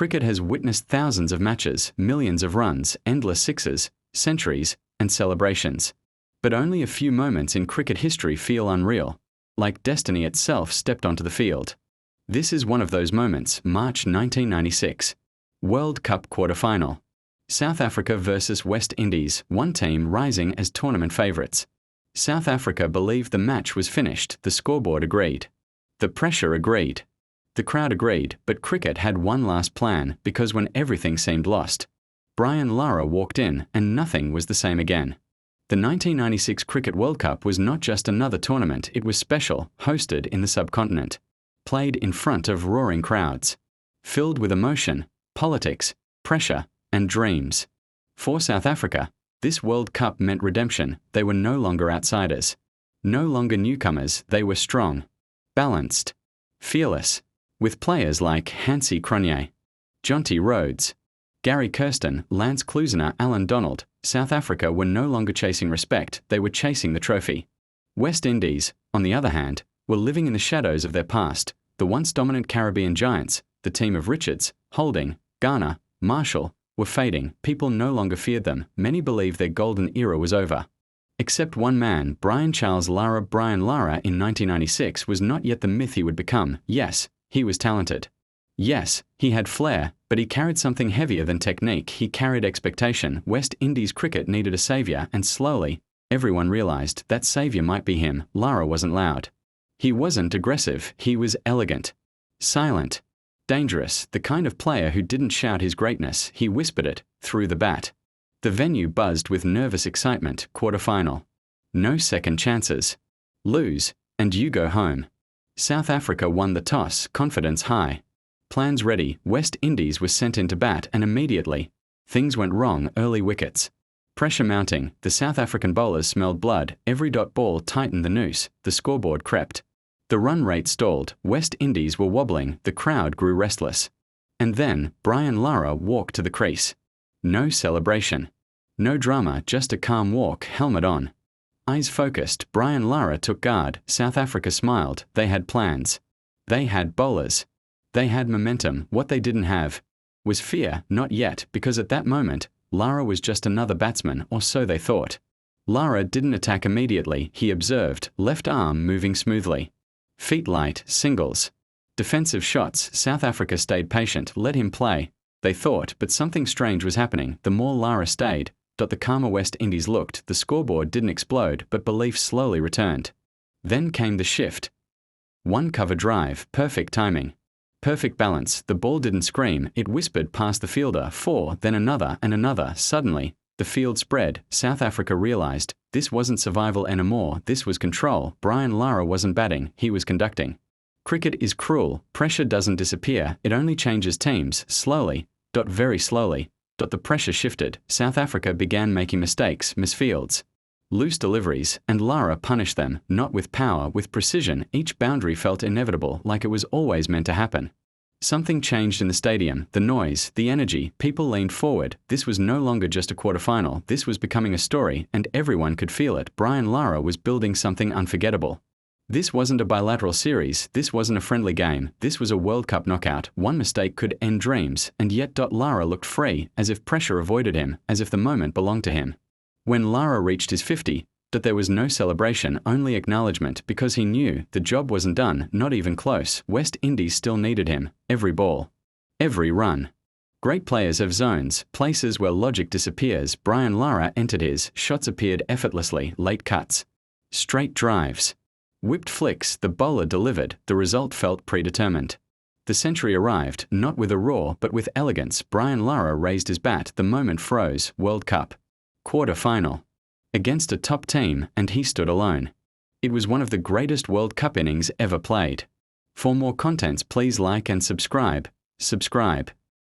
Cricket has witnessed thousands of matches, millions of runs, endless sixes, centuries, and celebrations. But only a few moments in cricket history feel unreal, like destiny itself stepped onto the field. This is one of those moments, March 1996. World Cup quarter-final. South Africa versus West Indies, one team rising as tournament favourites. South Africa believed the match was finished, the scoreboard agreed. The pressure agreed. The crowd agreed, but cricket had one last plan, because when everything seemed lost, Brian Lara walked in and nothing was the same again. The 1996 Cricket World Cup was not just another tournament, it was special, hosted in the subcontinent, played in front of roaring crowds, filled with emotion, politics, pressure, and dreams. For South Africa, this World Cup meant redemption. They were no longer outsiders. No longer newcomers, they were strong, balanced, fearless, with players like Hansie Cronje, Jonty Rhodes, Gary Kirsten, Lance Klusener, Alan Donald. South Africa were no longer chasing respect, they were chasing the trophy. West Indies, on the other hand, were living in the shadows of their past. The once dominant Caribbean giants, the team of Richards, Holding, Garner, Marshall, were fading. People no longer feared them. Many believed their golden era was over. Except one man, Brian Charles Lara. Brian Lara in 1996 was not yet the myth he would become. Yes, he was talented. Yes, he had flair, but he carried something heavier than technique. He carried expectation. West Indies cricket needed a saviour, and slowly, everyone realised that saviour might be him. Lara wasn't loud. He wasn't aggressive. He was elegant, silent, dangerous, the kind of player who didn't shout his greatness, he whispered it, through the bat. The venue buzzed with nervous excitement. Quarter-final. No second chances. Lose, and you go home. South Africa won the toss, confidence high. Plans ready, West Indies was sent in to bat, and immediately, things went wrong. Early wickets. Pressure mounting, the South African bowlers smelled blood. Every dot ball tightened the noose, the scoreboard crept. The run rate stalled, West Indies were wobbling, the crowd grew restless. And then, Brian Lara walked to the crease. No celebration. No drama, just a calm walk, helmet on. Eyes focused, Brian Lara took guard. South Africa smiled. They had plans. They had bowlers. They had momentum. What they didn't have was fear. Not yet, because at that moment, Lara was just another batsman, or so they thought. Lara didn't attack immediately. He observed, left arm moving smoothly. Feet light, singles. Defensive shots. South Africa stayed patient, let him play. They thought, but something strange was happening. The more Lara stayed, the calmer West Indies looked. The scoreboard didn't explode, but belief slowly returned. Then came the shift. One cover drive, perfect timing. Perfect balance. The ball didn't scream, it whispered past the fielder. 4, then another and another. Suddenly, the field spread. South Africa realised, this wasn't survival anymore, this was control. Brian Lara wasn't batting, he was conducting. Cricket is cruel. Pressure doesn't disappear, it only changes teams. Slowly, very slowly, the pressure shifted. South Africa began making mistakes, misfields, loose deliveries, and Lara punished them, not with power, with precision. Each boundary felt inevitable, like it was always meant to happen. Something changed in the stadium, the noise, the energy. People leaned forward. This was no longer just a quarter-final, this was becoming a story, and everyone could feel it. Brian Lara was building something unforgettable. This wasn't a bilateral series, this wasn't a friendly game, this was a World Cup knockout. One mistake could end dreams, and yet Lara looked free, as if pressure avoided him, as if the moment belonged to him. When Lara reached his 50, there was no celebration, only acknowledgement, because he knew the job wasn't done, not even close. West Indies still needed him, every ball, every run. Great players have zones, places where logic disappears. Brian Lara entered his, shots appeared effortlessly, late cuts, straight drives. Whipped flicks, the bowler delivered, the result felt predetermined. The century arrived, not with a roar, but with elegance. Brian Lara raised his bat, the moment froze. World Cup. Quarter-final. Against a top team, and he stood alone. It was one of the greatest World Cup innings ever played. For more contents, please like and subscribe. Subscribe.